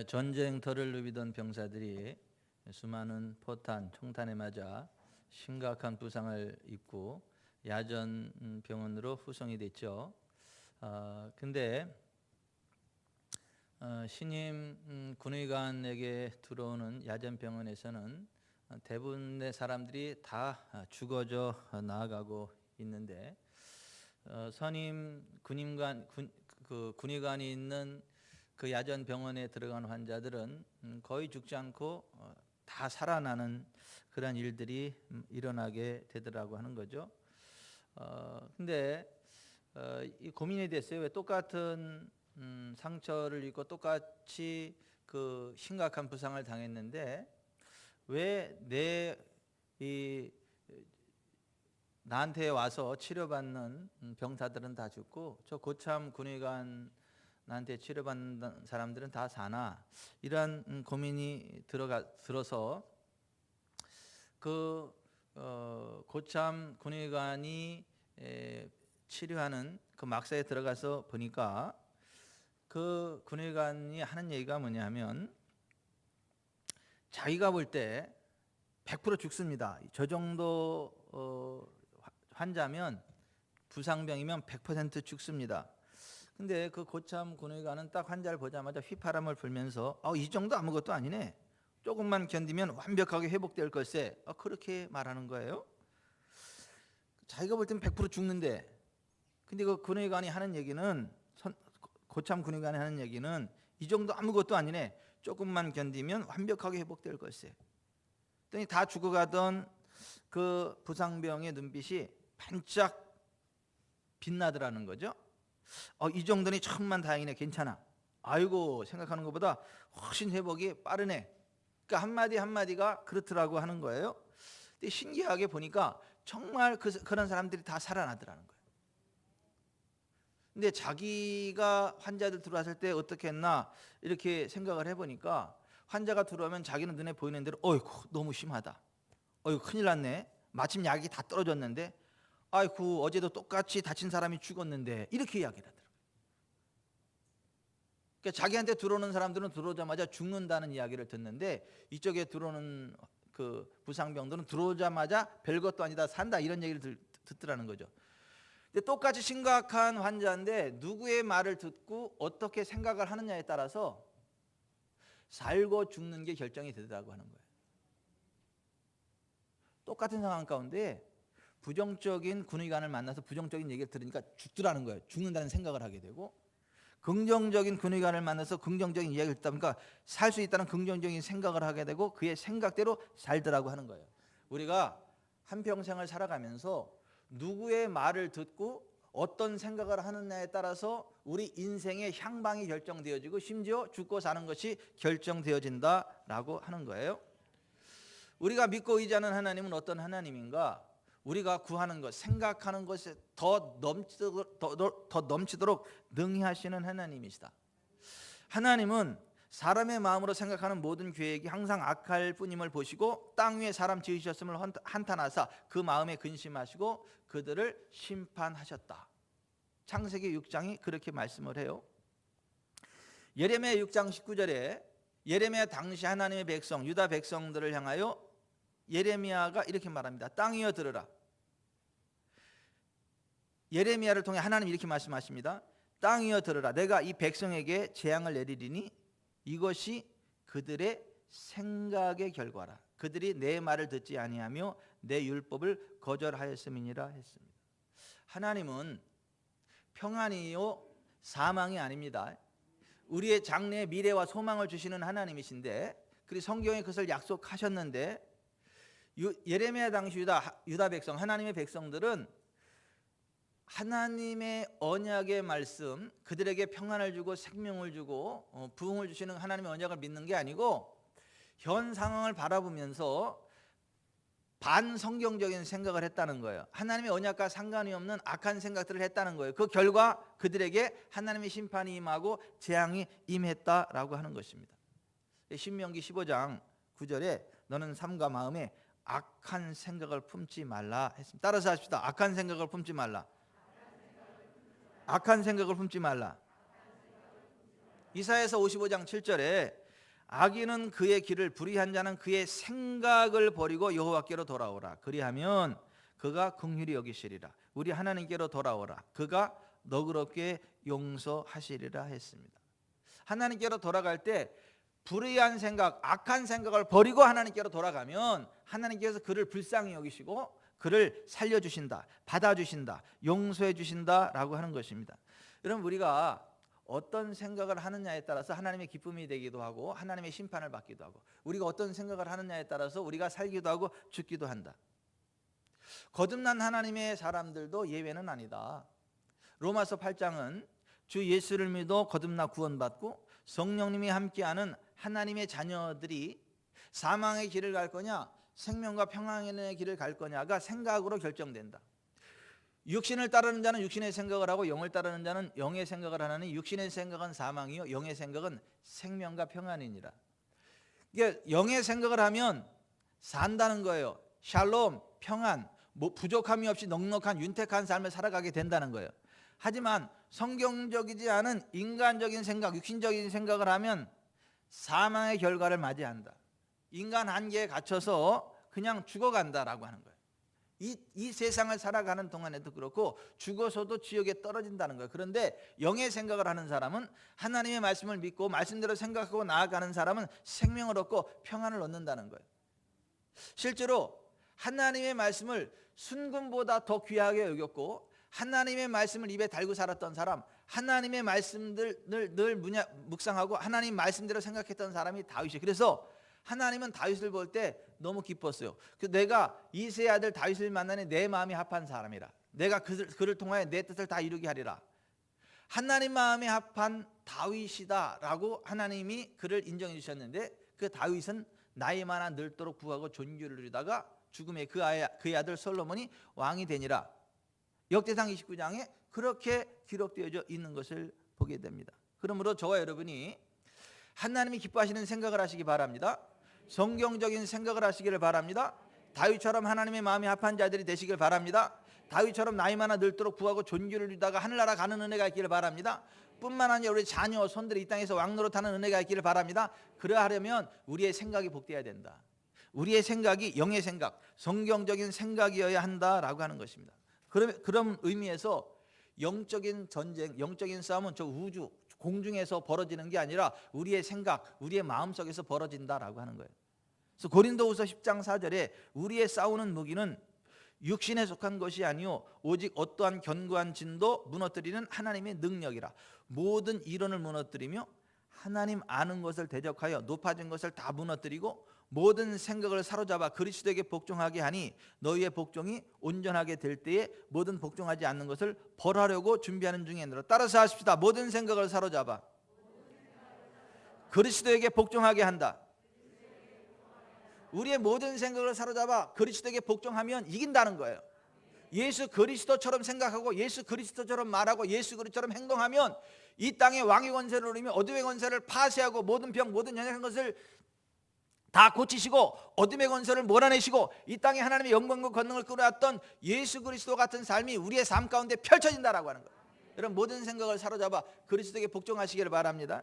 전쟁터를 누비던 병사들이 수많은 포탄, 총탄에 맞아 심각한 부상을 입고 야전 병원으로 후송이 됐죠. 근데 신임 군의관에게 들어오는 야전 병원에서는 대부분의 사람들이 다 죽어져 나아가고 있는데 선임 군의관이 있는 그 야전 병원에 들어간 환자들은 거의 죽지 않고 다 살아나는 그런 일들이 일어나게 되더라고 하는 거죠. 근데 이 고민이 됐어요. 왜 똑같은 상처를 입고 똑같이 그 심각한 부상을 당했는데 왜 나한테 와서 치료받는 병사들은 다 죽고 저 고참 군의관한테 치료받는 사람들은 다 사나, 이러한 고민이 들어서 그 고참 군의관이 치료하는 그 막사에 들어가서 보니까 그 군의관이 하는 얘기가 뭐냐면, 자기가 볼 때 100% 죽습니다. 저 정도 환자면, 부상병이면 100% 죽습니다. 근데 그 고참 군의관은 딱 환자를 보자마자 휘파람을 불면서 이 정도 아무것도 아니네, 조금만 견디면 완벽하게 회복될 걸세, 그렇게 말하는 거예요. 자기가 볼 때는 100% 죽는데, 근데 그 군의관이 하는 얘기는, 고참 군의관이 하는 얘기는 이 정도 아무것도 아니네, 조금만 견디면 완벽하게 회복될 걸세. 그랬더니 다 죽어가던 그 부상병의 눈빛이 반짝 빛나더라는 거죠. 이 정도니 천만 다행이네, 괜찮아. 아이고, 생각하는 것보다 훨씬 회복이 빠르네. 그러니까 한마디 한마디가 그렇더라고 하는 거예요. 근데 신기하게 보니까 정말 그런 사람들이 다 살아나더라는 거예요. 근데 자기가 환자들 들어왔을 때 어떻게 했나 이렇게 생각을 해보니까, 환자가 들어오면 자기는 눈에 보이는 대로 어이구 너무 심하다, 어이구 큰일 났네, 마침 약이 다 떨어졌는데, 아이고 어제도 똑같이 다친 사람이 죽었는데, 이렇게 이야기를 하더라고요. 그러니까 자기한테 들어오는 사람들은 들어오자마자 죽는다는 이야기를 듣는데, 이쪽에 들어오는 그 부상병들은 들어오자마자 별것도 아니다, 산다, 이런 얘기를 듣더라는 거죠. 근데 똑같이 심각한 환자인데 누구의 말을 듣고 어떻게 생각을 하느냐에 따라서 살고 죽는 게 결정이 되더라고 하는 거예요. 똑같은 상황 가운데 부정적인 군의관을 만나서 부정적인 얘기를 들으니까 죽더라는 거예요. 죽는다는 생각을 하게 되고, 긍정적인 군의관을 만나서 긍정적인 이야기를 듣다 보니까 살 수 있다는 긍정적인 생각을 하게 되고, 그의 생각대로 살더라고 하는 거예요. 우리가 한평생을 살아가면서 누구의 말을 듣고 어떤 생각을 하느냐에 따라서 우리 인생의 향방이 결정되어지고, 심지어 죽고 사는 것이 결정되어진다라고 하는 거예요. 우리가 믿고 의지하는 하나님은 어떤 하나님인가? 우리가 구하는 것, 생각하는 것에 더 넘치도록 능히 하시는 하나님이시다. 하나님은 사람의 마음으로 생각하는 모든 계획이 항상 악할 뿐임을 보시고, 땅 위에 사람 지으셨음을 한탄하사 그 마음에 근심하시고 그들을 심판하셨다. 창세기 6장이 그렇게 말씀을 해요. 예레미야 6장 19절에 예레미야 당시 하나님의 백성, 유다 백성들을 향하여 예레미야가 이렇게 말합니다. 땅이여 들으라. 예레미야를 통해 하나님 이렇게 말씀하십니다. 땅이여 들으라. 내가 이 백성에게 재앙을 내리리니 이것이 그들의 생각의 결과라. 그들이 내 말을 듣지 아니하며 내 율법을 거절하였음이니라 했습니다. 하나님은 평안이요 사망이 아닙니다. 우리의 장래의 미래와 소망을 주시는 하나님이신데, 그리고 성경에 그것을 약속하셨는데, 예레미야 당시 유다 백성, 하나님의 백성들은 하나님의 언약의 말씀, 그들에게 평안을 주고 생명을 주고 부흥을 주시는 하나님의 언약을 믿는 게 아니고, 현 상황을 바라보면서 반성경적인 생각을 했다는 거예요. 하나님의 언약과 상관이 없는 악한 생각들을 했다는 거예요. 그 결과 그들에게 하나님의 심판이 임하고 재앙이 임했다라고 하는 것입니다. 신명기 15장 9절에 너는 삼가 마음에 악한 생각을 품지 말라 했습니다. 따라서 하십시다. 악한 생각을 품지 말라. 악한 생각을 품지 말라. 이사야서 55장 7절에 악인은 그의 길을, 불의한 자는 그의 생각을 버리고 여호와께로 돌아오라. 그리하면 그가 긍휼히 여기시리라. 우리 하나님께로 돌아오라. 그가 너그럽게 용서하시리라 했습니다. 하나님께로 돌아갈 때 불의한 생각, 악한 생각을 버리고 하나님께로 돌아가면 하나님께서 그를 불쌍히 여기시고 그를 살려주신다, 받아주신다, 용서해 주신다라고 하는 것입니다. 여러분, 우리가 어떤 생각을 하느냐에 따라서 하나님의 기쁨이 되기도 하고 하나님의 심판을 받기도 하고, 우리가 어떤 생각을 하느냐에 따라서 우리가 살기도 하고 죽기도 한다. 거듭난 하나님의 사람들도 예외는 아니다. 로마서 8장은 주 예수를 믿어 거듭나 구원받고 성령님이 함께하는 하나님의 자녀들이 사망의 길을 갈 거냐 생명과 평안의 길을 갈 거냐가 생각으로 결정된다. 육신을 따르는 자는 육신의 생각을 하고 영을 따르는 자는 영의 생각을 하나니 육신의 생각은 사망이요 영의 생각은 생명과 평안이니라. 이게 영의 생각을 하면 산다는 거예요. 샬롬, 평안, 부족함이 없이 넉넉한 윤택한 삶을 살아가게 된다는 거예요. 하지만 성경적이지 않은 인간적인 생각, 육신적인 생각을 하면 사망의 결과를 맞이한다. 인간 한계에 갇혀서 그냥 죽어간다라고 하는 거예요. 이 세상을 살아가는 동안에도 그렇고 죽어서도 지옥에 떨어진다는 거예요. 그런데 영의 생각을 하는 사람은 하나님의 말씀을 믿고 말씀대로 생각하고 나아가는 사람은 생명을 얻고 평안을 얻는다는 거예요. 실제로 하나님의 말씀을 순금보다 더 귀하게 여겼고 하나님의 말씀을 입에 달고 살았던 사람, 하나님의 말씀들을 늘 묵상하고 하나님 말씀대로 생각했던 사람이 다윗이에요. 그래서 하나님은 다윗을 볼 때 너무 기뻤어요. 내가 이새의 아들 다윗을 만나니 내 마음이 합한 사람이라. 내가 그를 통하여 내 뜻을 다 이루게 하리라. 하나님 마음에 합한 다윗이다라고 하나님이 그를 인정해 주셨는데, 그 다윗은 나이마나 늙도록 구하고 존귀를 누리다가 죽음에 그의 아들 솔로몬이 왕이 되니라. 역대상 29장에 그렇게 기록되어져 있는 것을 보게 됩니다. 그러므로 저와 여러분이 하나님이 기뻐하시는 생각을 하시기 바랍니다. 성경적인 생각을 하시기를 바랍니다. 다윗처럼 하나님의 마음이 합한 자들이 되시길 바랍니다. 다윗처럼 나이 많아 늙도록 구하고 존귀를 누리다가 하늘나라 가는 은혜가 있기를 바랍니다. 뿐만 아니라 우리 자녀 손들이 이 땅에서 왕노릇하는 은혜가 있기를 바랍니다. 그러하려면 우리의 생각이 복되어야 된다. 우리의 생각이 영의 생각, 성경적인 생각이어야 한다라고 하는 것입니다. 그런 의미에서 영적인 전쟁, 영적인 싸움은 저 우주 공중에서 벌어지는 게 아니라 우리의 생각, 우리의 마음속에서 벌어진다라고 하는 거예요. 그래서 고린도후서 10장 4절에 우리의 싸우는 무기는 육신에 속한 것이 아니요 오직 어떠한 견고한 진도 무너뜨리는 하나님의 능력이라. 모든 이론을 무너뜨리며 하나님 아는 것을 대적하여 높아진 것을 다 무너뜨리고 모든 생각을 사로잡아 그리스도에게 복종하게 하니 너희의 복종이 온전하게 될 때에 모든 복종하지 않는 것을 벌하려고 준비하는 중에 있노라. 따라서 하십시다. 모든 생각을 사로잡아 그리스도에게 복종하게 한다. 우리의 모든 생각을 사로잡아 그리스도에게 복종하면 이긴다는 거예요. 예수 그리스도처럼 생각하고 예수 그리스도처럼 말하고 예수 그리스도처럼 행동하면 이 땅에 왕의 권세를 누리며 어둠의 권세를 파쇄하고 모든 병 모든 연약한 것을 다 고치시고 어둠의 권세를 몰아내시고 이 땅에 하나님의 영광과 권능을 끌어왔던 예수 그리스도 같은 삶이 우리의 삶 가운데 펼쳐진다라고 하는 거예요. 여러분, 모든 생각을 사로잡아 그리스도에게 복종하시기를 바랍니다.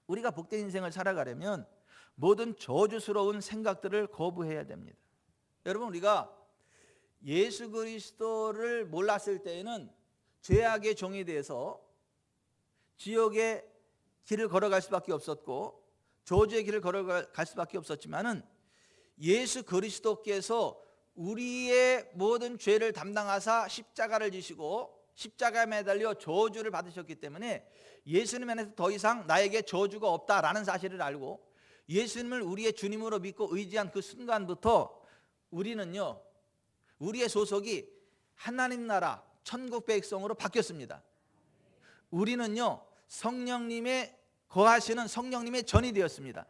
우리가 복된 인생을 살아가려면 모든 저주스러운 생각들을 거부해야 됩니다. 여러분, 우리가 예수 그리스도를 몰랐을 때에는 죄악의 종이 되어서 지옥의 길을 걸어갈 수밖에 없었고 저주의 길을 걸어갈 수밖에 없었지만은 예수 그리스도께서 우리의 모든 죄를 담당하사 십자가를 지시고 십자가에 매달려 저주를 받으셨기 때문에 예수님 안에서 더 이상 나에게 저주가 없다라는 사실을 알고 예수님을 우리의 주님으로 믿고 의지한 그 순간부터 우리는요, 우리의 소속이 하나님 나라 천국 백성으로 바뀌었습니다. 우리는요, 성령님의 거하시는 성령님의 전이 되었습니다.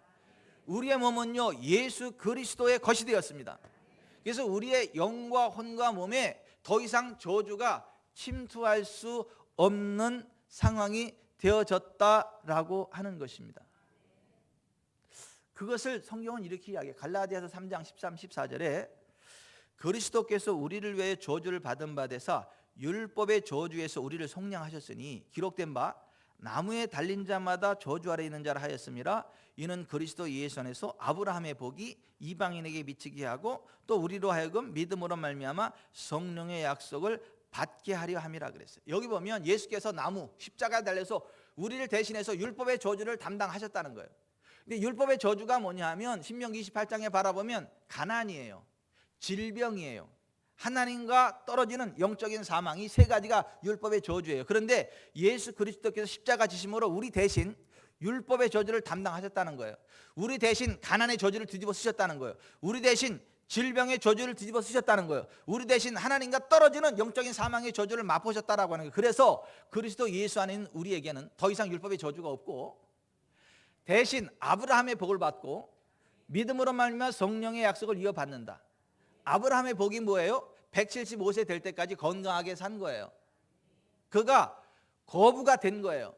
우리의 몸은요, 예수 그리스도의 것이 되었습니다. 그래서 우리의 영과 혼과 몸에 더 이상 저주가 침투할 수 없는 상황이 되어졌다라고 하는 것입니다. 그것을 성경은 이렇게 이야기해요. 갈라디아서 3장 13, 14절에 그리스도께서 우리를 위해 저주를 받은 바 되사 율법의 저주에서 우리를 속량하셨으니 기록된 바 나무에 달린 자마다 저주 아래 있는 자라 하였음이라. 이는 그리스도 예수 안에서 아브라함의 복이 이방인에게 미치게 하고 또 우리로 하여금 믿음으로 말미암아 성령의 약속을 받게 하려 함이라 그랬어요. 여기 보면 예수께서 나무 십자가에 달려서 우리를 대신해서 율법의 저주를 담당하셨다는 거예요. 근데 율법의 저주가 뭐냐 하면 신명기 28장에 바라보면 가난이에요, 질병이에요, 하나님과 떨어지는 영적인 사망, 이 세 가지가 율법의 저주예요. 그런데 예수 그리스도께서 십자가 지심으로 우리 대신 율법의 저주를 담당하셨다는 거예요. 우리 대신 가난의 저주를 뒤집어 쓰셨다는 거예요. 우리 대신 질병의 저주를 뒤집어 쓰셨다는 거예요. 우리 대신 하나님과 떨어지는 영적인 사망의 저주를 맛보셨다라고 하는 거예요. 그래서 그리스도 예수 안에 있는 우리에게는 더 이상 율법의 저주가 없고 대신 아브라함의 복을 받고 믿음으로 말미암아 성령의 약속을 이어받는다. 아브라함의 복이 뭐예요? 175세 될 때까지 건강하게 산 거예요. 그가 거부가 된 거예요.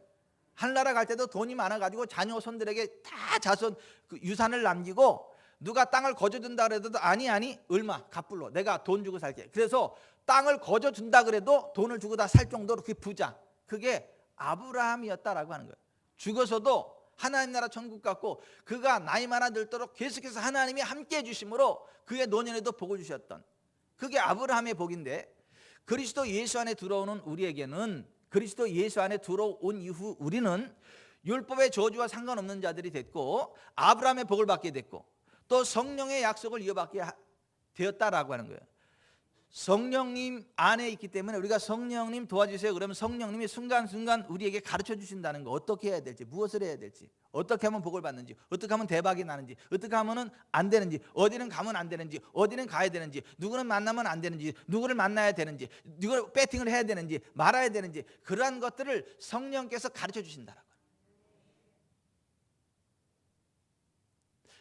하늘나라 갈 때도 돈이 많아가지고 자녀 손들에게 다 자손 유산을 남기고 누가 땅을 거저준다 그래도 아니 얼마 갑불로 내가 돈 주고 살게. 그래서 땅을 거저준다 그래도 돈을 주고 다 살 정도로 그 부자, 그게 아브라함이었다라고 하는 거예요. 죽어서도 하나님 나라 천국 같고 그가 나이 많아 들도록 계속해서 하나님이 함께 해주심으로 그의 노년에도 복을 주셨던, 그게 아브라함의 복인데, 그리스도 예수 안에 들어오는 우리에게는, 그리스도 예수 안에 들어온 이후 우리는 율법의 저주와 상관없는 자들이 됐고 아브라함의 복을 받게 됐고 또 성령의 약속을 이어받게 되었다라고 하는 거예요. 성령님 안에 있기 때문에 우리가 성령님 도와주세요 그러면 성령님이 순간순간 우리에게 가르쳐 주신다는 거, 어떻게 해야 될지, 무엇을 해야 될지, 어떻게 하면 복을 받는지, 어떻게 하면 대박이 나는지, 어떻게 하면 안 되는지, 어디는 가면 안 되는지, 어디는 가야 되는지, 누구는 만나면 안 되는지, 누구를 만나야 되는지, 누구를 배팅을 해야 되는지 말아야 되는지, 그러한 것들을 성령께서 가르쳐 주신다라고.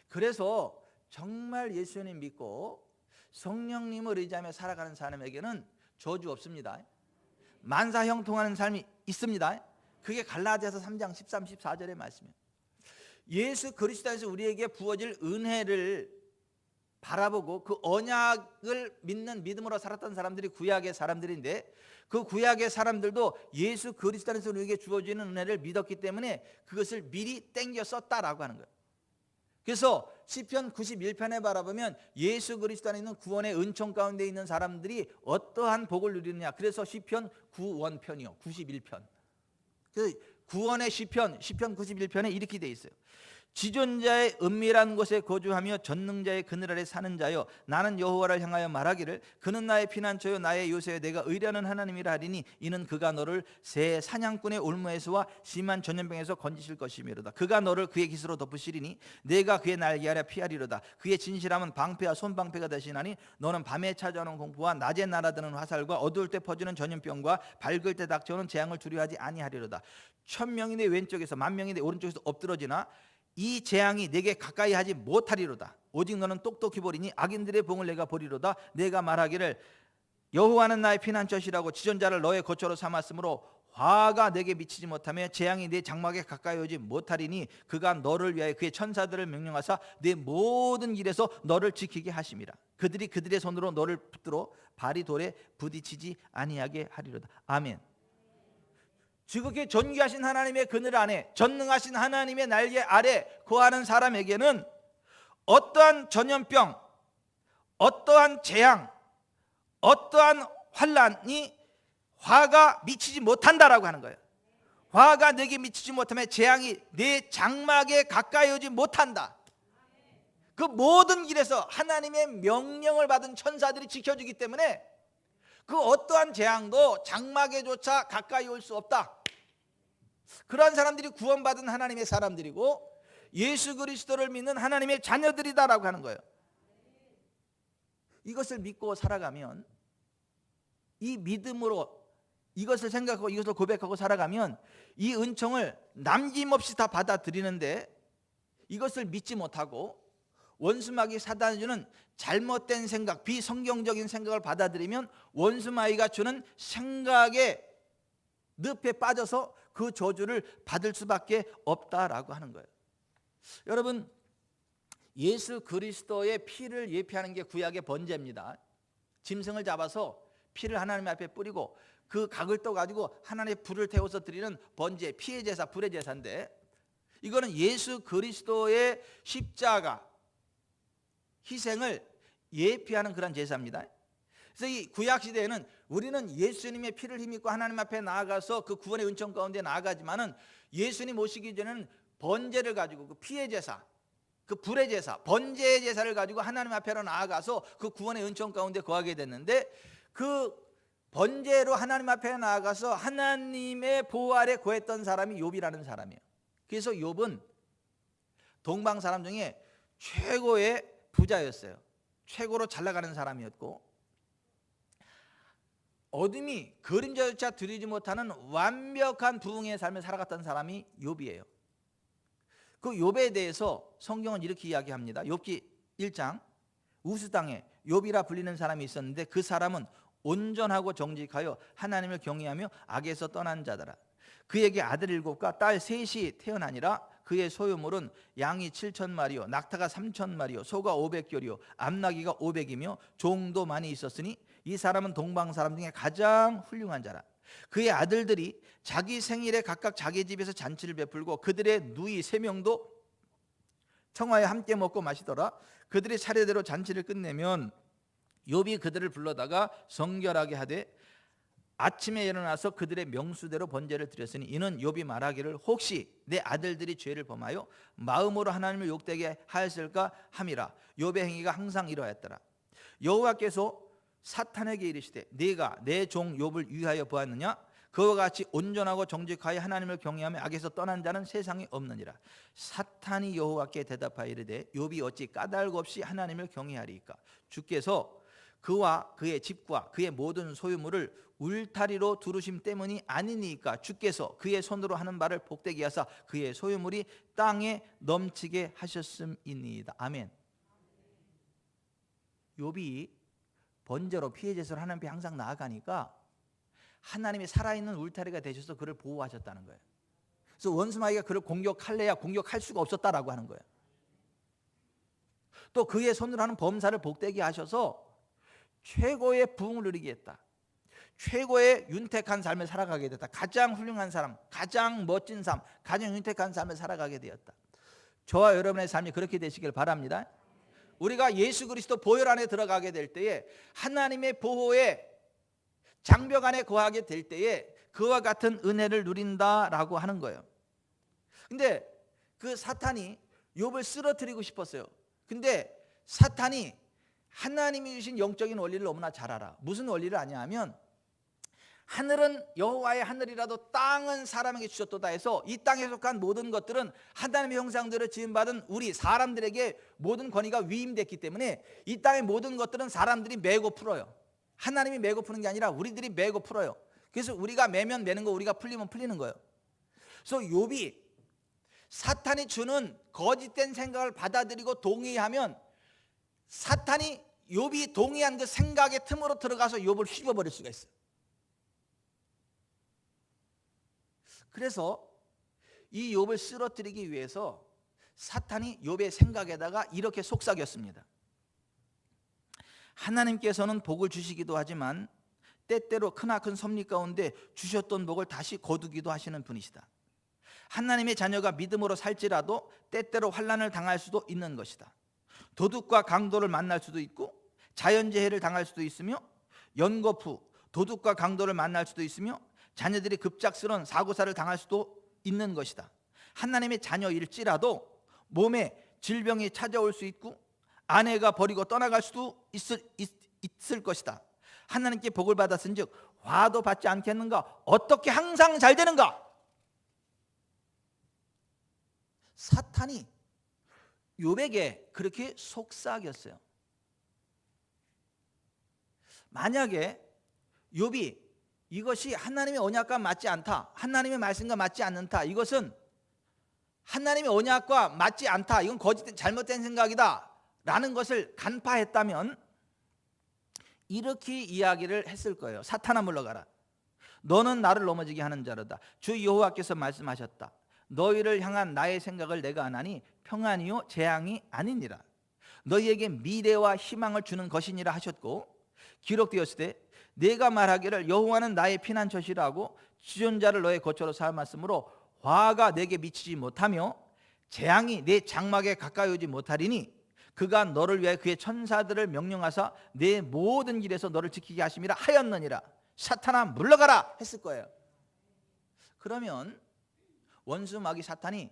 그래서 정말 예수님 믿고 성령님을 의지하며 살아가는 사람에게는 저주 없습니다. 만사 형통하는 삶이 있습니다. 그게 갈라디아서 3장 13, 14절의 말씀이에요. 예수 그리스도에서 우리에게 부어질 은혜를 바라보고 그 언약을 믿는 믿음으로 살았던 사람들이 구약의 사람들인데, 그 구약의 사람들도 예수 그리스도 안에서 우리에게 주어지는 은혜를 믿었기 때문에 그것을 미리 땡겨 썼다라고 하는 거예요. 그래서 시편 91편에 바라보면 예수 그리스도 안에 있는 구원의 은총 가운데 있는 사람들이 어떠한 복을 누리느냐. 그래서 시편 9원편이요, 91편. 그래서 구원의 시편 91편에 이렇게 돼 있어요. 지존자의 은밀한 곳에 거주하며 전능자의 그늘 아래 사는 자여, 나는 여호와를 향하여 말하기를 그는 나의 피난처요 나의 요새여 내가 의뢰하는 하나님이라 하리니 이는 그가 너를 새 사냥꾼의 올무에서와 심한 전염병에서 건지실 것이미로다. 그가 너를 그의 깃으로 덮으시리니 내가 그의 날개 아래 피하리로다. 그의 진실함은 방패와 손방패가 되시나니 너는 밤에 찾아오는 공포와 낮에 날아드는 화살과 어두울 때 퍼지는 전염병과 밝을 때 닥쳐오는 재앙을 두려워하지 아니하리로다. 1000명이 내 왼쪽에서 10,000명이 내 오른쪽에서 엎드러지나 이 재앙이 내게 가까이 하지 못하리로다. 오직 너는 똑똑히 보리니 악인들의 봉을 내가 보리로다. 내가 말하기를 여호와는 나의 피난처시라고 지존자를 너의 거처로 삼았으므로 화가 내게 미치지 못하며 재앙이 내 장막에 가까이 오지 못하리니 그가 너를 위하여 그의 천사들을 명령하사 내 모든 길에서 너를 지키게 하심이라. 그들이 그들의 손으로 너를 붙들어 발이 돌에 부딪히지 아니하게 하리로다. 아멘. 지극히 존귀하신 하나님의 그늘 안에, 전능하신 하나님의 날개 아래 거하는 사람에게는 어떠한 전염병, 어떠한 재앙, 어떠한 환난이 화가 미치지 못한다라고 하는 거예요. 화가 내게 미치지 못하면 재앙이 내 장막에 가까이 오지 못한다. 그 모든 길에서 하나님의 명령을 받은 천사들이 지켜주기 때문에 그 어떠한 재앙도 장막에조차 가까이 올 수 없다. 그러한 사람들이 구원받은 하나님의 사람들이고 예수 그리스도를 믿는 하나님의 자녀들이다라고 하는 거예요. 이것을 믿고 살아가면, 이 믿음으로 이것을 생각하고 이것을 고백하고 살아가면 이 은총을 남김없이 다 받아들이는데, 이것을 믿지 못하고 원수마귀 사단이 주는 잘못된 생각, 비성경적인 생각을 받아들이면 원수마귀가 주는 생각에 늪에 빠져서 그 저주를 받을 수밖에 없다라고 하는 거예요. 여러분, 예수 그리스도의 피를 예표하는 게 구약의 번제입니다. 짐승을 잡아서 피를 하나님 앞에 뿌리고 그 각을 떠 가지고 하나님의 불을 태워서 드리는 번제, 피의 제사, 불의 제사인데, 이거는 예수 그리스도의 십자가 희생을 예표하는 그런 제사입니다. 그래서 이 구약 시대에는 우리는 예수님의 피를 힘입고 하나님 앞에 나아가서 그 구원의 은총 가운데 나아가지만은, 예수님 오시기 전에는 번제를 가지고 그 피의 제사, 그 불의 제사, 번제의 제사를 가지고 하나님 앞에로 나아가서 그 구원의 은총 가운데 거하게 됐는데, 그 번제로 하나님 앞에 나아가서 하나님의 보호 아래 거했던 사람이 욥이라는 사람이에요. 그래서 욥은 동방 사람 중에 최고의 부자였어요. 최고로 잘 나가는 사람이었고, 어둠이 그림자조차 들이지 못하는 완벽한 부흥의 삶을 살아갔던 사람이 욥이에요. 그 욥에 대해서 성경은 이렇게 이야기합니다. 욥기 1장, 우스 땅에 욥이라 불리는 사람이 있었는데 그 사람은 온전하고 정직하여 하나님을 경외하며 악에서 떠난 자더라. 그에게 아들 7과 딸 3이 태어나니라. 그의 소유물은 양이 7,000마리요 낙타가 3,000마리요 소가 500결이요 암나귀가 500이며 종도 많이 있었으니 이 사람은 동방 사람 중에 가장 훌륭한 자라. 그의 아들들이 자기 생일에 각각 자기 집에서 잔치를 베풀고 그들의 누이 3명도 청하에 함께 먹고 마시더라. 그들이 차례대로 잔치를 끝내면 욥이 그들을 불러다가 성결하게 하되 아침에 일어나서 그들의 명수대로 번제를 드렸으니 이는 욥이 말하기를 혹시 내 아들들이 죄를 범하여 마음으로 하나님을 욕되게 하였을까 함이라. 욥의 행위가 항상 이러하였더라. 여호와께서 사탄에게 이르시되 네가 내 종 욥을 위하여 보았느냐? 그와 같이 온전하고 정직하여 하나님을 경외하며 악에서 떠난 자는 세상에 없느니라. 사탄이 여호와께 대답하여 이르되 욥이 어찌 까닭 없이 하나님을 경외하리이까? 주께서 그와 그의 집과 그의 모든 소유물을 울타리로 두르심 때문이 아니니까 주께서 그의 손으로 하는 바를 복되게 하사 그의 소유물이 땅에 넘치게 하셨음이니이다. 아멘. 욥이 번제로 피해 제사로 하나님 앞에 항상 나아가니까 하나님이 살아있는 울타리가 되셔서 그를 보호하셨다는 거예요. 그래서 원수마귀가 그를 공격할래야 공격할 수가 없었다라고 하는 거예요. 또 그의 손으로 하는 범사를 복되게 하셔서 최고의 부흥을 누리게 했다. 최고의 윤택한 삶을 살아가게 됐다. 가장 훌륭한 사람, 가장 멋진 삶, 가장 윤택한 삶을 살아가게 되었다. 저와 여러분의 삶이 그렇게 되시길 바랍니다. 우리가 예수 그리스도 보혈 안에 들어가게 될 때에 하나님의 보호의 장벽 안에 거하게 될 때에 그와 같은 은혜를 누린다라고 하는 거예요. 근데 그 사탄이 욥을 쓰러뜨리고 싶었어요. 근데 사탄이 하나님이 주신 영적인 원리를 너무나 잘 알아. 무슨 원리를 아냐하면 하늘은 여호와의 하늘이라도 땅은 사람에게 주셨도다 해서 이 땅에 속한 모든 것들은 하나님의 형상대로 지음받은 우리 사람들에게 모든 권위가 위임됐기 때문에 이 땅의 모든 것들은 사람들이 메고 풀어요. 하나님이 메고 푸는 게 아니라 우리들이 메고 풀어요. 그래서 우리가 매면 매는 거, 우리가 풀리면 풀리는 거예요. 그래서 욥이 사탄이 주는 거짓된 생각을 받아들이고 동의하면 사탄이 욥이 동의한 그 생각의 틈으로 들어가서 욥을 휘집어버릴 수가 있어요. 그래서 이 욥을 쓰러뜨리기 위해서 사탄이 욥의 생각에다가 이렇게 속삭였습니다. 하나님께서는 복을 주시기도 하지만 때때로 크나큰 섭리 가운데 주셨던 복을 다시 거두기도 하시는 분이시다. 하나님의 자녀가 믿음으로 살지라도 때때로 환난을 당할 수도 있는 것이다. 도둑과 강도를 만날 수도 있고 자연재해를 당할 수도 있으며 연거푸, 도둑과 강도를 만날 수도 있으며 자녀들이 급작스러운 사고사를 당할 수도 있는 것이다. 하나님의 자녀일지라도 몸에 질병이 찾아올 수 있고 아내가 버리고 떠나갈 수도 있을 것이다. 하나님께 복을 받았은즉 화도 받지 않겠는가? 어떻게 항상 잘 되는가? 사탄이 욥에게 그렇게 속삭였어요. 만약에 욥이 이것이 하나님의 언약과 맞지 않다, 하나님의 말씀과 맞지 않는다, 이것은 하나님의 언약과 맞지 않다, 이건 거짓된 잘못된 생각이다 라는 것을 간파했다면 이렇게 이야기를 했을 거예요. 사탄아 물러가라. 너는 나를 넘어지게 하는 자로다. 주 여호와께서 말씀하셨다. 너희를 향한 나의 생각을 내가 아나니 평안이요 재앙이 아니니라. 너희에게 미래와 희망을 주는 것이니라 하셨고 기록되었을 때 네가 말하기를 여호와는 나의 피난처시라고 지존자를 너의 거처로 삼았으므로 화가 내게 미치지 못하며 재앙이 내 장막에 가까이 오지 못하리니 그가 너를 위하여 그의 천사들을 명령하사 내 모든 길에서 너를 지키게 하심이라 하였느니라. 사탄아 물러가라 했을 거예요. 그러면 원수 마귀 사탄이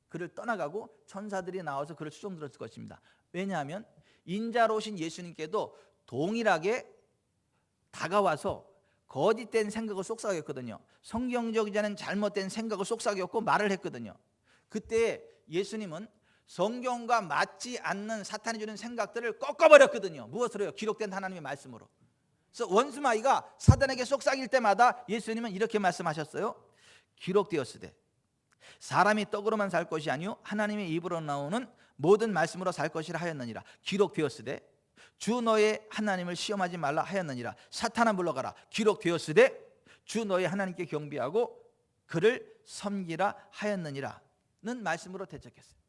그를 떠나가고 천사들이 나와서 그를 수종들었을 것입니다. 왜냐하면 인자로우신 예수님께도 동일하게 다가와서 거짓된 생각을 속삭였거든요. 성경적이지 않은 잘못된 생각을 속삭였고 말을 했거든요. 그때 예수님은 성경과 맞지 않는 사탄이 주는 생각들을 꺾어버렸거든요. 무엇으로요? 기록된 하나님의 말씀으로. 그래서 원수마귀가 사탄에게 속삭일 때마다 예수님은 이렇게 말씀하셨어요. 기록되었으되 사람이 떡으로만 살 것이 아니요 하나님의 입으로 나오는 모든 말씀으로 살 것이라 하였느니라. 기록되었으되 주 너의 하나님을 시험하지 말라 하였느니라. 사탄아 물러가라. 기록되었으되 주 너의 하나님께 경배하고 그를 섬기라 하였느니라는 말씀으로 대적했어요.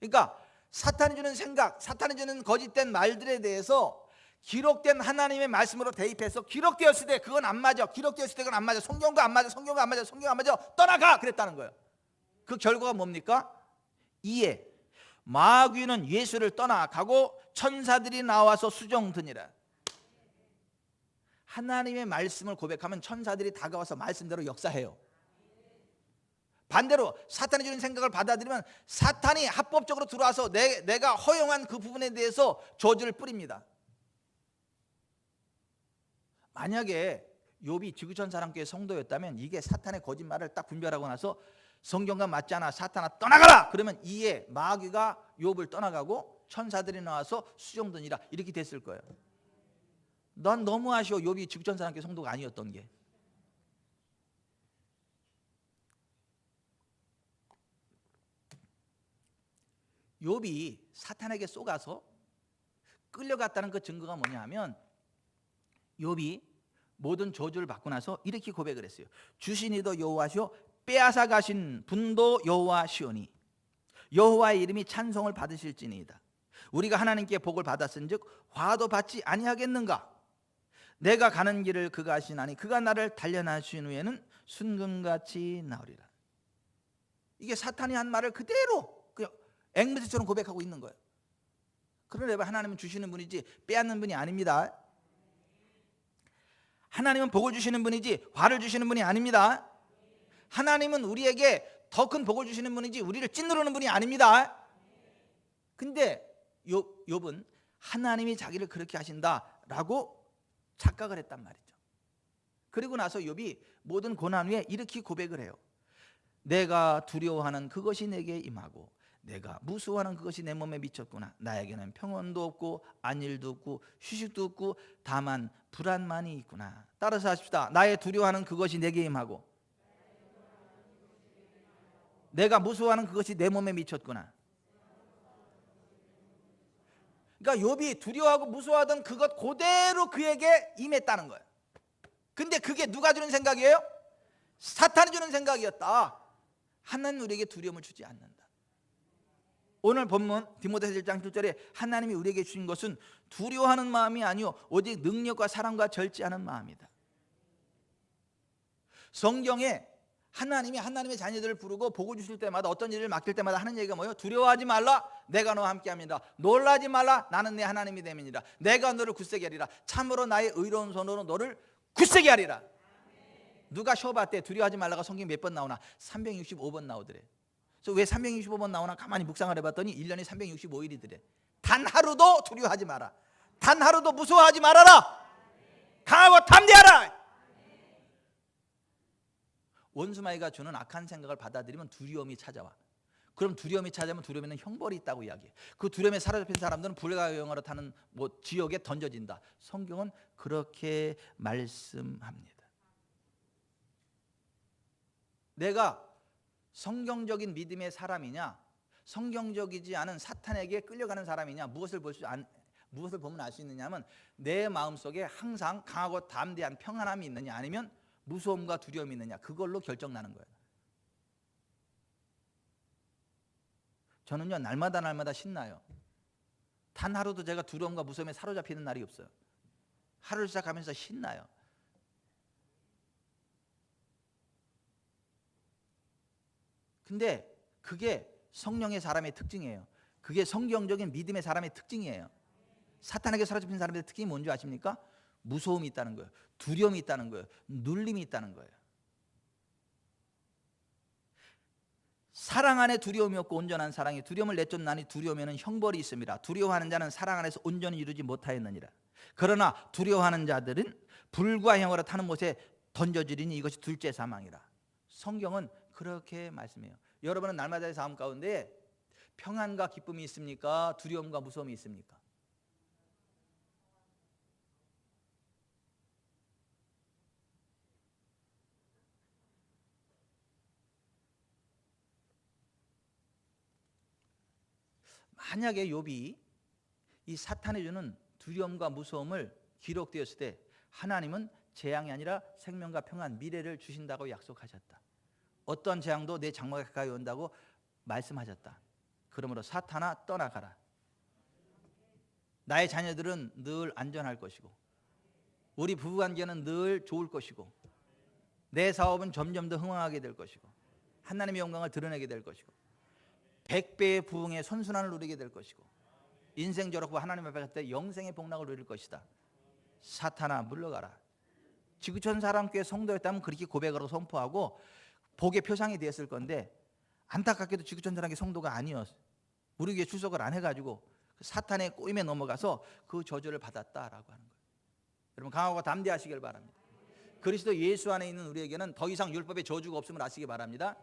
그러니까 사탄이 주는 생각, 사탄이 주는 거짓된 말들에 대해서 기록된 하나님의 말씀으로 대입해서 기록되었을 때 그건 안 맞아, 기록되었을 때 그건 안 맞아, 성경과 안 맞아, 성경과 안 맞아, 성경 안 맞아, 떠나가 그랬다는 거예요. 그 결과가 뭡니까? 이에 마귀는 예수를 떠나가고 천사들이 나와서 수종드니라. 하나님의 말씀을 고백하면 천사들이 다가와서 말씀대로 역사해요. 반대로 사탄이 주는 생각을 받아들이면 사탄이 합법적으로 들어와서 내가 허용한 그 부분에 대해서 저주를 뿌립니다. 만약에 욥이 지구촌 사람교회 성도였다면 이게 사탄의 거짓말을 딱 분별하고 나서 성경과 맞지 않아 사탄아 떠나가라 그러면 이에 마귀가 욥을 떠나가고 천사들이 나와서 수종드니라 이렇게 됐을 거예요. 난 너무 아쉬워. 욥이 지구촌 사람교회 성도가 아니었던 게. 욥이 사탄에게 쏘가서 끌려갔다는 그 증거가 뭐냐면 욥이 모든 저주를 받고 나서 이렇게 고백을 했어요. 주신 이도 여호와시오 빼앗아 가신 분도 여호와시오니 여호와의 이름이 찬송을 받으실지니이다. 우리가 하나님께 복을 받았은즉 화도 받지 아니하겠는가? 내가 가는 길을 그가 아시나니 그가 나를 단련하신 후에는 순금같이 나으리라. 이게 사탄이 한 말을 그대로 그냥 앵무새처럼 고백하고 있는 거예요. 그러나 하나님은 주시는 분이지 빼앗는 분이 아닙니다. 하나님은 복을 주시는 분이지 화를 주시는 분이 아닙니다. 하나님은 우리에게 더 큰 복을 주시는 분이지 우리를 찐누르는 분이 아닙니다. 근데 욥은 하나님이 자기를 그렇게 하신다라고 착각을 했단 말이죠. 그리고 나서 욥이 모든 고난 후에 이렇게 고백을 해요. 내가 두려워하는 그것이 내게 임하고 내가 무수워하는 그것이 내 몸에 미쳤구나. 나에게는 평온도 없고 안일도 없고 휴식도 없고 다만 불안만이 있구나. 따라서 하십시다. 나의 두려워하는 그것이 내게 임하고 내가 무수워하는 그것이 내 몸에 미쳤구나. 그러니까 욥이 두려워하고 무서워하던 그것 그대로 그에게 임했다는 거예요. 근데 그게 누가 주는 생각이에요? 사탄이 주는 생각이었다. 하나님 우리에게 두려움을 주지 않는다. 오늘 본문 디모데서 1장 7절에 하나님이 우리에게 주신 것은 두려워하는 마음이 아니요 오직 능력과 사랑과 절제하는 마음이다. 성경에 하나님이 하나님의 자녀들을 부르고 복을 주실 때마다 어떤 일을 맡길 때마다 하는 얘기가 뭐예요? 두려워하지 말라 내가 너와 함께합니다. 놀라지 말라 나는 내 하나님이 됨이니라. 내가 너를 굳세게 하리라. 참으로 나의 의로운 손으로 너를 굳세게 하리라. 누가 시험할 때 두려워하지 말라가 성경 몇 번 나오나? 365번 나오더래. 그래서 왜 365번 나오나 가만히 묵상을 해봤더니 1년에 365일이더래. 단 하루도 두려워하지 마라. 단 하루도 무서워하지 말아라. 강하고 담대하라. 원수마귀가 주는 악한 생각을 받아들이면 두려움이 찾아와. 그럼 두려움이 찾아오면 두려움에는 형벌이 있다고 이야기해. 그 두려움에 사로잡힌 사람들은 불과 영화로 타는 지옥에 던져진다. 성경은 그렇게 말씀합니다. 내가 성경적인 믿음의 사람이냐 성경적이지 않은 사탄에게 끌려가는 사람이냐 무엇을 보면 알 수 있느냐 하면 내 마음속에 항상 강하고 담대한 평안함이 있느냐 아니면 무서움과 두려움이 있느냐 그걸로 결정나는 거예요. 저는요 날마다 신나요. 단 하루도 제가 두려움과 무서움에 사로잡히는 날이 없어요. 하루를 시작하면서 신나요. 근데 그게 성령의 사람의 특징이에요. 그게 성경적인 믿음의 사람의 특징이에요. 사탄에게 사로잡힌 사람의 특징이 뭔지 아십니까? 무서움이 있다는 거예요. 두려움이 있다는 거예요. 눌림이 있다는 거예요. 사랑 안에 두려움이 없고 온전한 사랑이 두려움을 내쫓나니 두려움에는 형벌이 있습니다. 두려워하는 자는 사랑 안에서 온전히 이루지 못하였느니라. 그러나 두려워하는 자들은 불과 형으로 타는 못에 던져지리니 이것이 둘째 사망이라. 성경은 그렇게 말씀해요. 여러분은 날마다의 삶 가운데 평안과 기쁨이 있습니까? 두려움과 무서움이 있습니까? 만약에 욥이 이 사탄이 주는 두려움과 무서움을 기록되었을 때 하나님은 재앙이 아니라 생명과 평안, 미래를 주신다고 약속하셨다. 어떤 재앙도 내 장막에 가까이 온다고 말씀하셨다. 그러므로 사탄아 떠나가라. 나의 자녀들은 늘 안전할 것이고 우리 부부관계는 늘 좋을 것이고 내 사업은 점점 더 흥황하게 될 것이고 하나님의 영광을 드러내게 될 것이고 100배의 부흥의 선순환을 누리게 될 것이고 인생 저렇고 하나님 앞에 갈 때 영생의 복락을 누릴 것이다. 사탄아 물러가라. 지구촌 사랑교회 성도였다면 그렇게 고백으로 선포하고 복의 표상이 되었을 건데 안타깝게도 지구촌 사랑교회 성도가 아니었어. 우리 교회 출석을 안 해가지고 사탄의 꼬임에 넘어가서 그 저주를 받았다라고 하는 거예요. 여러분 강하고 담대하시길 바랍니다. 그리스도 예수 안에 있는 우리에게는 더 이상 율법의 저주가 없음을 아시기 바랍니다.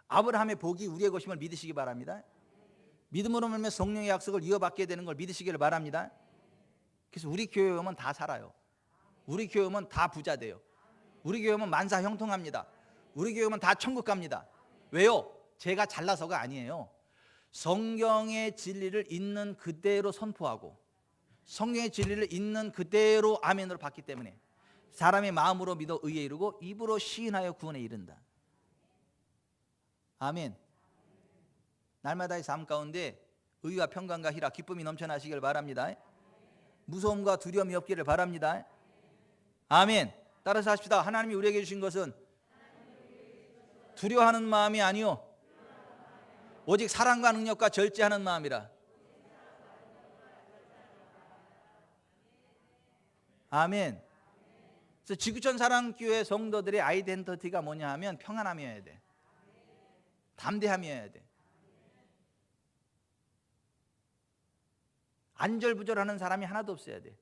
아브라함의 복이 우리의 것임을 믿으시기 바랍니다. 믿음으로 말미암아 성령의 약속을 이어받게 되는 걸 믿으시기를 바랍니다. 그래서 우리 교회 오면 다 살아요. 우리 교회 오면 다 부자 돼요. 우리 교회 오면 만사 형통합니다. 우리 교회 오면 다 천국 갑니다. 왜요? 제가 잘나서가 아니에요. 성경의 진리를 있는 그대로 선포하고 성경의 진리를 있는 그대로 아멘으로 받기 때문에 사람의 마음으로 믿어 의에 이르고 입으로 시인하여 구원에 이른다. 아멘. 날마다의 삶 가운데 의와 평강과 희락, 기쁨이 넘쳐나시길 바랍니다. 무서움과 두려움이 없기를 바랍니다. 아멘. 따라서 합시다. 하나님이 우리에게 주신 것은 두려워하는 마음이 아니요 오직 사랑과 능력과 절제하는 마음이라. 아멘. 그래서 지구촌 사랑교회 성도들의 아이덴티티가 뭐냐 하면 평안함이어야 돼. 담대함이어야 돼. 안절부절하는 사람이 하나도 없어야 돼.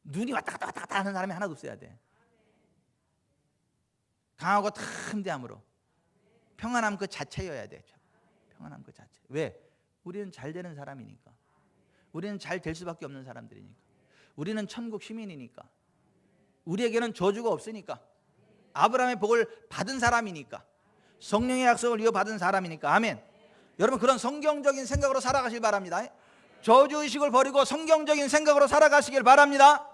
눈이 왔다 갔다 왔다 갔다 하는 사람이 하나도 없어야 돼. 강하고 담대함으로 평안함 그 자체여야 돼. 평안함 그 자체. 왜? 우리는 잘 되는 사람이니까. 우리는 잘 될 수밖에 없는 사람들이니까. 우리는 천국 시민이니까. 우리에게는 저주가 없으니까. 아브라함의 복을 받은 사람이니까. 성령의 약속을 이어받은 사람이니까. 아멘. 여러분 그런 성경적인 생각으로 살아가시길 바랍니다. 저주의식을 버리고 성경적인 생각으로 살아가시길 바랍니다.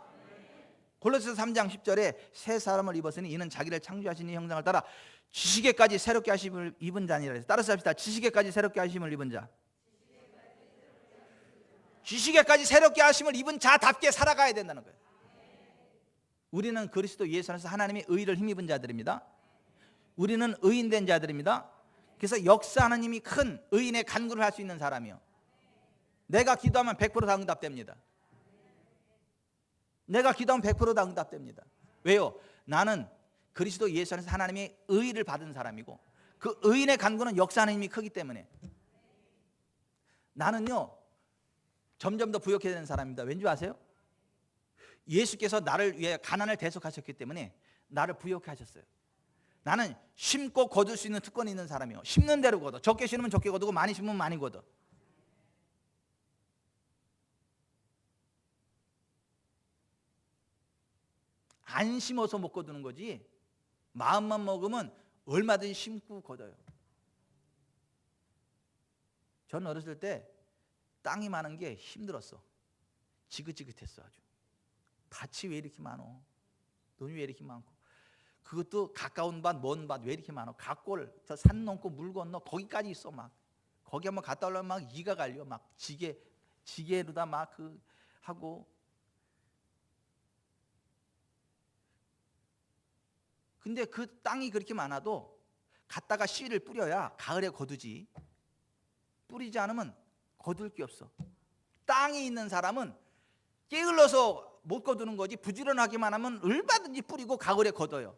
골로새서 3장 10절에 새 사람을 입었으니 이는 자기를 창조하신 이 형상을 따라 지식에까지 새롭게 하심을 입은 자니라. 따라서 합시다. 지식에까지 새롭게 하심을 입은 자. 지식에까지 새롭게 하심을 입은 자답게 살아가야 된다는 거예요. 우리는 그리스도 예수 안에서 하나님의 의를 힘입은 자들입니다. 우리는 의인된 자들입니다. 그래서 역사하는 힘이 큰 의인의 간구를 할 수 있는 사람이요. 내가 기도하면 100%다 응답됩니다. 내가 기도하면 100%다 응답됩니다. 왜요? 나는 그리스도 예수 안에서 하나님의 의를 받은 사람이고 그 의인의 간구는 역사하는 힘이 크기 때문에 나는요 점점 더 부욕해야 되는 사람입니다. 왠지 아세요? 예수께서 나를 위해 가난을 대속하셨기 때문에 나를 부욕해 하셨어요. 나는 심고 거둘 수 있는 특권이 있는 사람이요. 심는 대로 거둬. 적게 심으면 적게 거두고 많이 심으면 많이 거둬. 안 심어서 못 거두는 거지 마음만 먹으면 얼마든지 심고 거둬요. 저는 어렸을 때 땅이 많은 게 힘들었어. 지긋지긋했어. 아주 밭이 왜 이렇게 많어? 돈이 왜 이렇게 많고? 그것도 가까운 밭, 먼 밭 왜 이렇게 많어? 각골, 저 산 넘고 물 건너 거기까지 있어. 막 거기 한번 갔다 오려면 막 이가 갈려. 막 지게로다 막 그 하고 근데 그 땅이 그렇게 많아도 갖다가 씨를 뿌려야 가을에 거두지. 뿌리지 않으면 거둘 게 없어. 땅이 있는 사람은 게을러서 못 거두는 거지, 부지런하기만 하면 얼마든지 뿌리고 가을에 거둬요.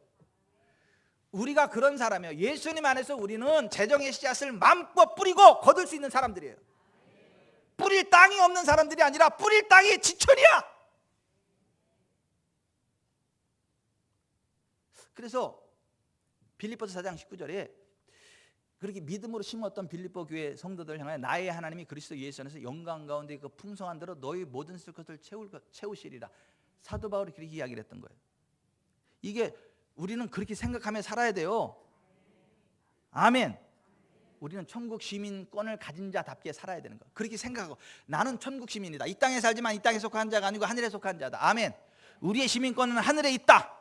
우리가 그런 사람이에요. 예수님 안에서 우리는 재정의 씨앗을 마음껏 뿌리고 거둘 수 있는 사람들이에요. 뿌릴 땅이 없는 사람들이 아니라 뿌릴 땅이 지천이야. 그래서 빌립보서 4장 19절에 그렇게 믿음으로 심었던 빌립보 교회 성도들 향하여 나의 하나님이 그리스도 예수 안에서 영광 가운데 그 풍성한 대로 너희 모든 쓸 것을 채우시리라. 사도 바울이 그렇게 이야기를 했던 거예요. 이게 우리는 그렇게 생각하며 살아야 돼요. 아멘. 우리는 천국 시민권을 가진 자답게 살아야 되는 거예요. 그렇게 생각하고 나는 천국 시민이다. 이 땅에 살지만 이 땅에 속한 자가 아니고 하늘에 속한 자다. 아멘. 우리의 시민권은 하늘에 있다.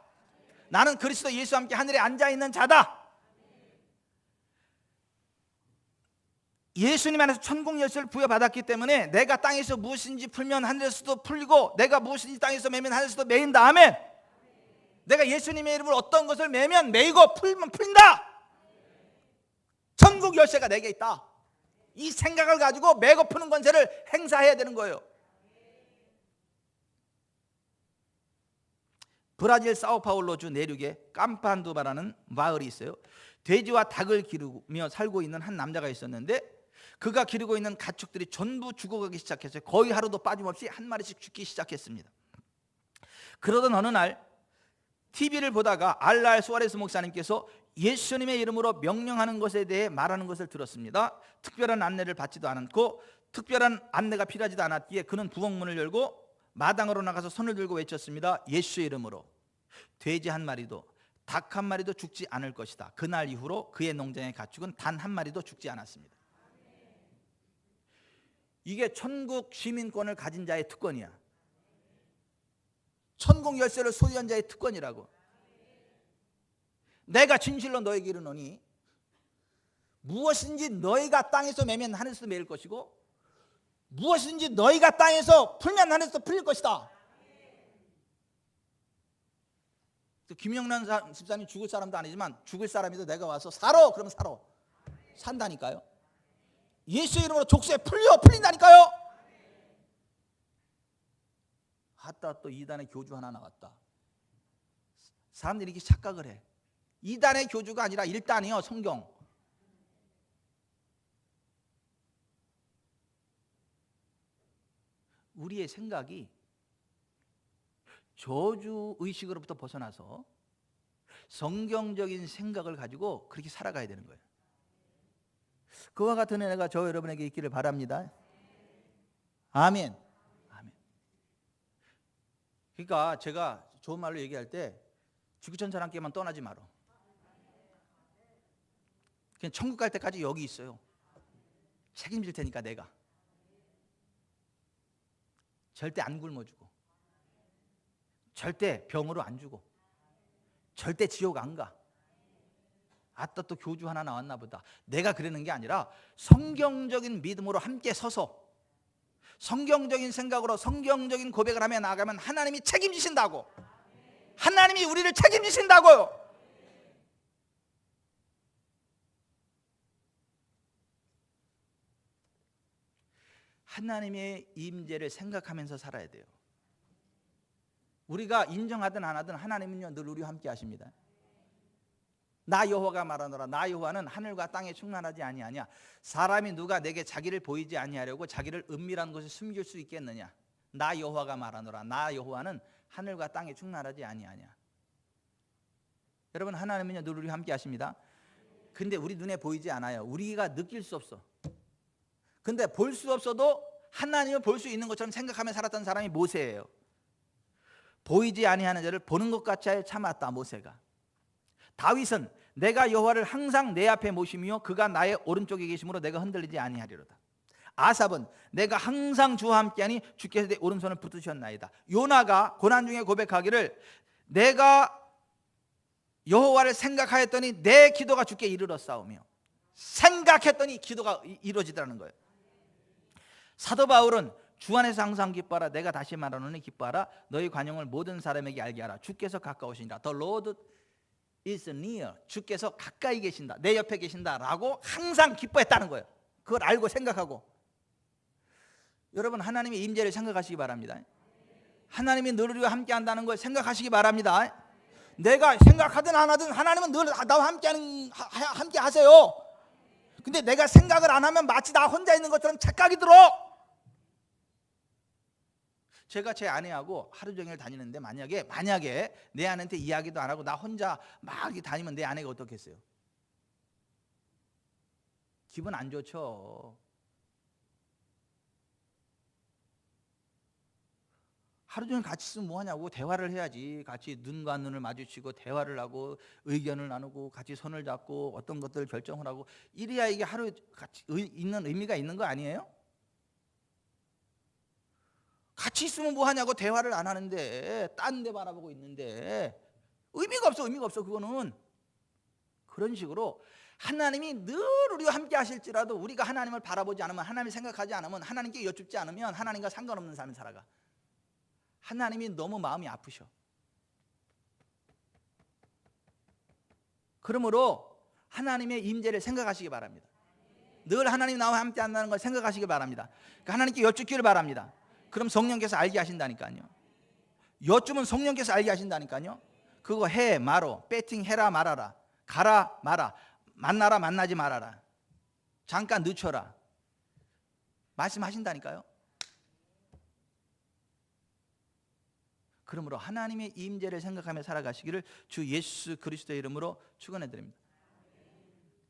나는 그리스도 예수와 함께 하늘에 앉아있는 자다. 예수님 안에서 천국 열쇠를 부여받았기 때문에 내가 땅에서 무엇인지 풀면 하늘에서도 풀리고 내가 무엇인지 땅에서 매면 하늘에서도 매인다. 아멘. 내가 예수님의 이름으로 어떤 것을 매면 매이고 풀면 풀린다. 천국 열쇠가 내게 있다. 이 생각을 가지고 매고 푸는 권세를 행사해야 되는 거예요. 브라질 사오파울로주 내륙에 캄판두바라는 마을이 있어요. 돼지와 닭을 기르며 살고 있는 한 남자가 있었는데 그가 기르고 있는 가축들이 전부 죽어가기 시작했어요. 거의 하루도 빠짐없이 한 마리씩 죽기 시작했습니다. 그러던 어느 날 TV를 보다가 알랄 수아레스 목사님께서 예수님의 이름으로 명령하는 것에 대해 말하는 것을 들었습니다. 특별한 안내를 받지도 않았고 특별한 안내가 필요하지도 않았기에 그는 부엌문을 열고 마당으로 나가서 손을 들고 외쳤습니다. 예수의 이름으로 돼지 한 마리도 닭 한 마리도 죽지 않을 것이다. 그날 이후로 그의 농장의 가축은 단 한 마리도 죽지 않았습니다. 이게 천국 시민권을 가진 자의 특권이야. 천국 열쇠를 소유한 자의 특권이라고. 내가 진실로 너에게 이르노니 무엇인지 너희가 땅에서 매면 하늘에서 매일 것이고 무엇인지 너희가 땅에서 풀면 하늘에서 풀릴 것이다. 김영란 집사님 죽을 사람도 아니지만 죽을 사람이도 내가 와서 살아 그러면 살아. 산다니까요. 예수 이름으로 족쇄 풀린다니까요. 아따 또 이단의 교주 하나 나왔다. 사람들이 이렇게 착각을 해. 이단의 교주가 아니라 1단이요 성경. 우리의 생각이 저주 의식으로부터 벗어나서 성경적인 생각을 가지고 그렇게 살아가야 되는 거예요. 그와 같은 은혜가 저 여러분에게 있기를 바랍니다. 아멘. 아멘. 그러니까 제가 좋은 말로 얘기할 때 지구촌 사람께만 떠나지 마라. 그냥 천국 갈 때까지 여기 있어요. 책임질 테니까 내가. 절대 안 굶어주고 절대 병으로 안 주고 절대 지옥 안 가. 아따 또 교주 하나 나왔나 보다. 내가 그러는 게 아니라 성경적인 믿음으로 함께 서서 성경적인 생각으로 성경적인 고백을 하며 나아가면 하나님이 책임지신다고. 하나님이 우리를 책임지신다고요. 하나님의 임재를 생각하면서 살아야 돼요. 우리가 인정하든 안 하든 하나님은요 늘 우리와 함께 하십니다. 나 여호와가 말하노라. 나 여호와는 하늘과 땅에 충만하지 아니하냐. 사람이 누가 내게 자기를 보이지 아니하려고 자기를 은밀한 곳에 숨길 수 있겠느냐. 나 여호와가 말하노라. 나 여호와는 하늘과 땅에 충만하지 아니하냐. 여러분 하나님은요 늘 우리와 함께 하십니다. 근데 우리 눈에 보이지 않아요. 우리가 느낄 수 없어. 근데 볼 수 없어도 하나님을 볼 수 있는 것처럼 생각하며 살았던 사람이 모세예요. 보이지 아니하는 자를 보는 것 같이 하여 참았다 모세가. 다윗은 내가 여호와를 항상 내 앞에 모시며 그가 나의 오른쪽에 계심으로 내가 흔들리지 아니하리로다. 아삽은 내가 항상 주와 함께하니 주께서 내 오른손을 붙드셨나이다. 요나가 고난 중에 고백하기를 내가 여호와를 생각하였더니 내 기도가 주께 이르렀사오며. 생각했더니 기도가 이루어지더라는 거예요. 사도 바울은 주 안에서 항상 기뻐하라. 내가 다시 말하노니 기뻐하라. 너희 관용을 모든 사람에게 알게 하라. 주께서 가까우시니라. The Lord is near. 주께서 가까이 계신다, 내 옆에 계신다라고 항상 기뻐했다는 거예요. 그걸 알고 생각하고. 여러분, 하나님의 임재를 생각하시기 바랍니다. 하나님이 늘 우리와 함께 한다는 걸 생각하시기 바랍니다. 내가 생각하든 안 하든 하나님은 늘 나와 함께 하세요. 근데 내가 생각을 안 하면 마치 나 혼자 있는 것처럼 착각이 들어. 제가 제 아내하고 하루 종일 다니는데 만약에 내 아내한테 이야기도 안 하고 나 혼자 막 다니면 내 아내가 어떻겠어요? 기분 안 좋죠. 하루 종일 같이 있으면 뭐하냐고. 대화를 해야지. 같이 눈과 눈을 마주치고 대화를 하고 의견을 나누고 같이 손을 잡고 어떤 것들을 결정을 하고, 이래야 이게 하루 같이 있는 의미가 있는 거 아니에요? 같이 있으면 뭐하냐고 대화를 안 하는데 딴 데 바라보고 있는데 의미가 없어. 그거는. 그런 식으로 하나님이 늘 우리와 함께 하실지라도 우리가 하나님을 바라보지 않으면, 하나님을 생각하지 않으면, 하나님께 여쭙지 않으면 하나님과 상관없는 삶을 살아가. 하나님이 너무 마음이 아프셔. 그러므로 하나님의 임재를 생각하시기 바랍니다. 늘 하나님 나와 함께 한다는 걸 생각하시기 바랍니다. 그러니까 하나님께 여쭙기를 바랍니다. 그럼 성령께서 알게 하신다니까요. 여쭈면 성령께서 알게 하신다니까요. 그거 해 말어, 배팅 해라 말아라, 가라 마라, 만나라 만나지 말아라, 잠깐 늦춰라, 말씀하신다니까요. 그러므로 하나님의 임재를 생각하며 살아가시기를 주 예수 그리스도의 이름으로 축원해 드립니다.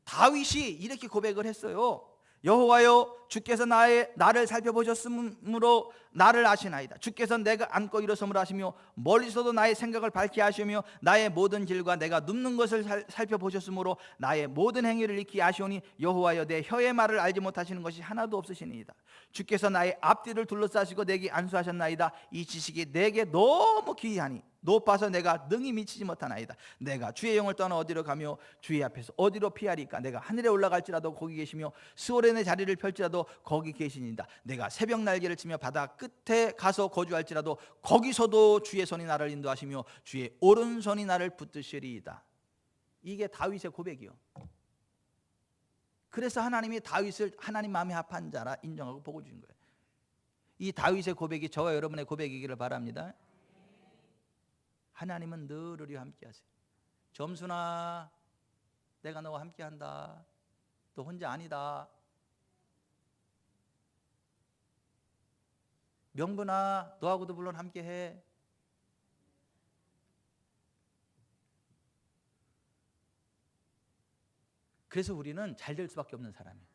다윗이 이렇게 고백을 했어요. 여호와여, 주께서 나를 살펴보셨으므로 나를 아시나이다. 주께서 내가 앉고 일어섬을 하시며 멀리서도 나의 생각을 밝게 하시며 나의 모든 길과 내가 눕는 것을 살펴보셨으므로 나의 모든 행위를 익히 아시오니 여호와여, 내 혀의 말을 알지 못하시는 것이 하나도 없으시니이다. 주께서 나의 앞뒤를 둘러싸시고 내게 안수하셨나이다. 이 지식이 내게 너무 귀하니 높아서 내가 능히 미치지 못하나이다. 내가 주의 영을 떠나 어디로 가며 주의 앞에서 어디로 피하리까? 내가 하늘에 올라갈지라도 거기 계시며 스오렌의 자리를 펼지라도 거기 계시니이다. 내가 새벽 날개를 치며 바다 끝에 가서 거주할지라도 거기서도 주의 손이 나를 인도하시며 주의 오른손이 나를 붙드시리이다. 이게 다윗의 고백이요. 그래서 하나님이 다윗을 하나님 마음에 합한 자라 인정하고 복을 주신 거예요. 이 다윗의 고백이 저와 여러분의 고백이기를 바랍니다. 하나님은 늘 우리와 함께 하세요. 점순아, 내가 너와 함께 한다. 너 혼자 아니다. 명분아, 너하고도 물론 함께 해. 그래서 우리는 잘 될 수밖에 없는 사람이에요.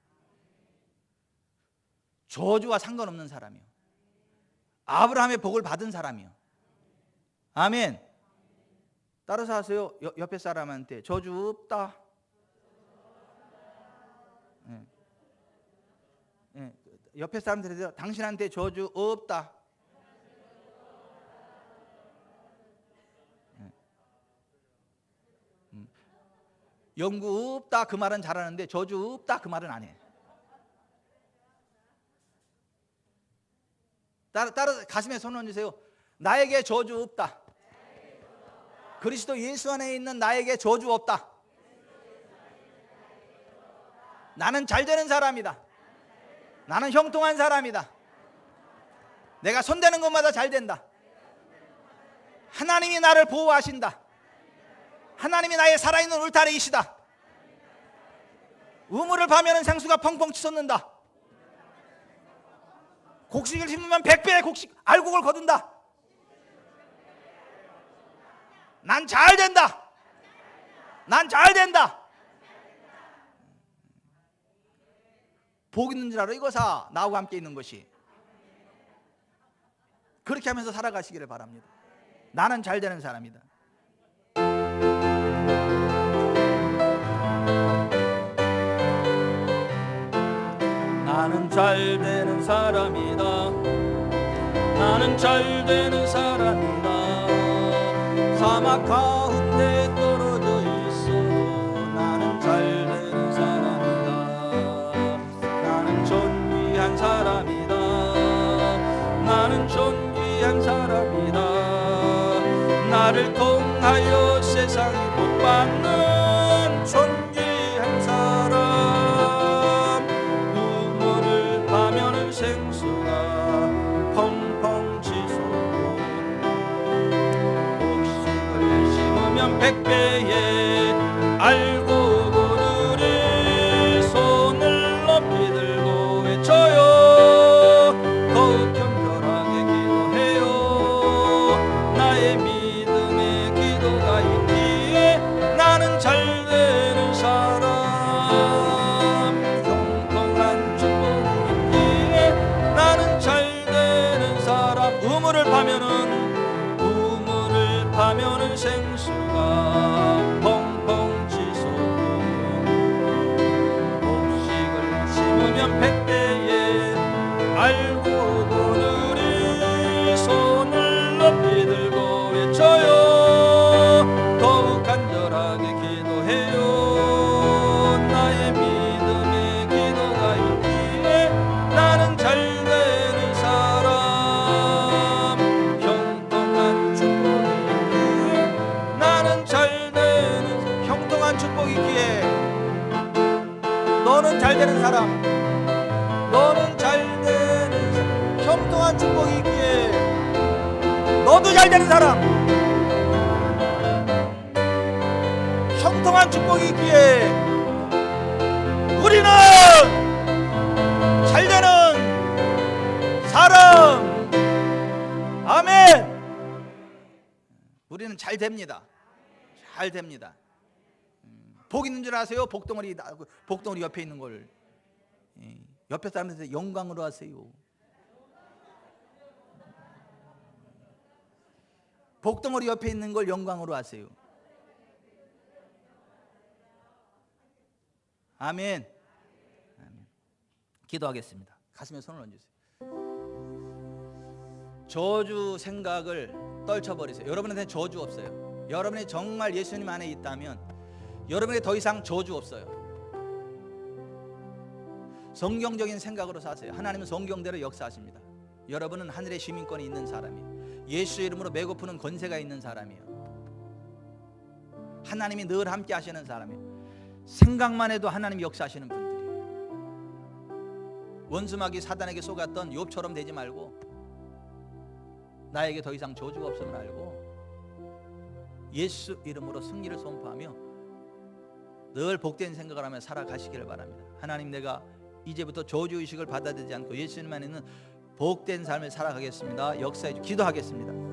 저주와 상관없는 사람이에요. 아브라함의 복을 받은 사람이에요. 아멘. 따라서 하세요. 옆에 사람한테 저주 없다. 네. 네. 옆에 사람들한테 당신한테 저주 없다. 네. 영구 없다 그 말은 잘하는데 저주 없다 그 말은 안 해. 따라 가슴에 손 얹으세요. 나에게 저주 없다. 그리스도 예수 안에 있는 나에게 저주 없다. 나는 잘 되는 사람이다. 나는 형통한 사람이다. 내가 손대는 것마다 잘 된다. 하나님이 나를 보호하신다. 하나님이 나의 살아있는 울타리이시다. 우물을 파면 생수가 펑펑 치솟는다. 곡식을 심으면 100배의 알곡을 거둔다. 난 잘 된다. 난 잘 된다. 복 있는 줄 알아. 이거사 나하고 함께 있는 것이. 그렇게 하면서 살아가시기를 바랍니다. 나는 잘 되는 사람이다. 나는 잘 되는 사람이다. 나는 잘 되는 사람이다. 사막 가운데 떨어져 있어. 나는 잘 되는 사람이다. 나는 존귀한 사람이다. 나는 존귀한 사람이다. 나를 통하여 세상이 복받는 사람, 너는 잘되는 사람, 형통한 축복이 있기에 너도 잘되는 사람, 형통한 축복이 있기에 우리는 잘되는 사람. 아멘. 우리는 잘 됩니다. 잘 됩니다. 복 있는 줄 아세요? 복덩어리 옆에 있는 걸 옆에 사람들한테 영광으로 하세요. 복덩어리 옆에 있는 걸 영광으로 하세요. 아멘. 아멘. 기도하겠습니다. 가슴에 손을 얹으세요. 저주 생각을 떨쳐버리세요. 여러분한테 저주 없어요. 여러분이 정말 예수님 안에 있다면 여러분에게 더 이상 저주 없어요. 성경적인 생각으로 사세요. 하나님은 성경대로 역사하십니다. 여러분은 하늘의 시민권이 있는 사람이에요. 예수 이름으로 배고프는 권세가 있는 사람이에요. 하나님이 늘 함께 하시는 사람이에요. 생각만 해도 하나님이 역사하시는 분들이에요. 원수마귀 사단에게 속았던 욥처럼 되지 말고 나에게 더 이상 저주가 없음을 알고 예수 이름으로 승리를 선포하며 늘 복된 생각을 하며 살아가시기를 바랍니다. 하나님, 내가 이제부터 저주의식을 받아들이지 않고 예수님 안에 있는 복된 삶을 살아가겠습니다. 역사해 주시고 기도하겠습니다.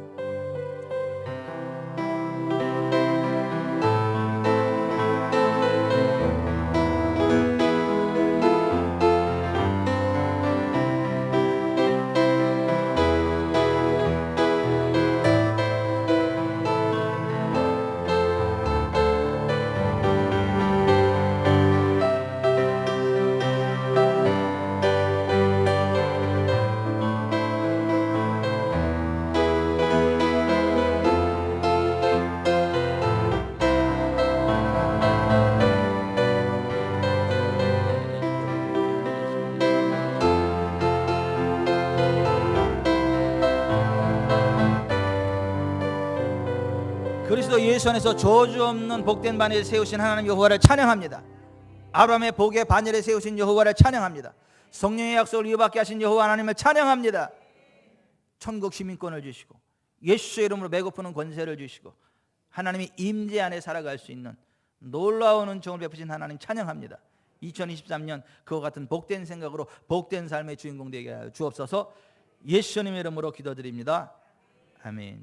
그리스도 예수 안에서 저주 없는 복된 반열에 세우신 하나님 여호와를 찬양합니다. 아브라함의 복의 반열에 세우신 여호와를 찬양합니다. 성령의 약속을 이어받게 하신 여호와 하나님을 찬양합니다. 천국 시민권을 주시고 예수의 이름으로 배고프는 권세를 주시고 하나님이 임재 안에 살아갈 수 있는 놀라운 은총을 베푸신 하나님 찬양합니다. 2023년 그와 같은 복된 생각으로 복된 삶의 주인공 되게 하여 주옵소서. 예수님 이름으로 기도드립니다. 아멘.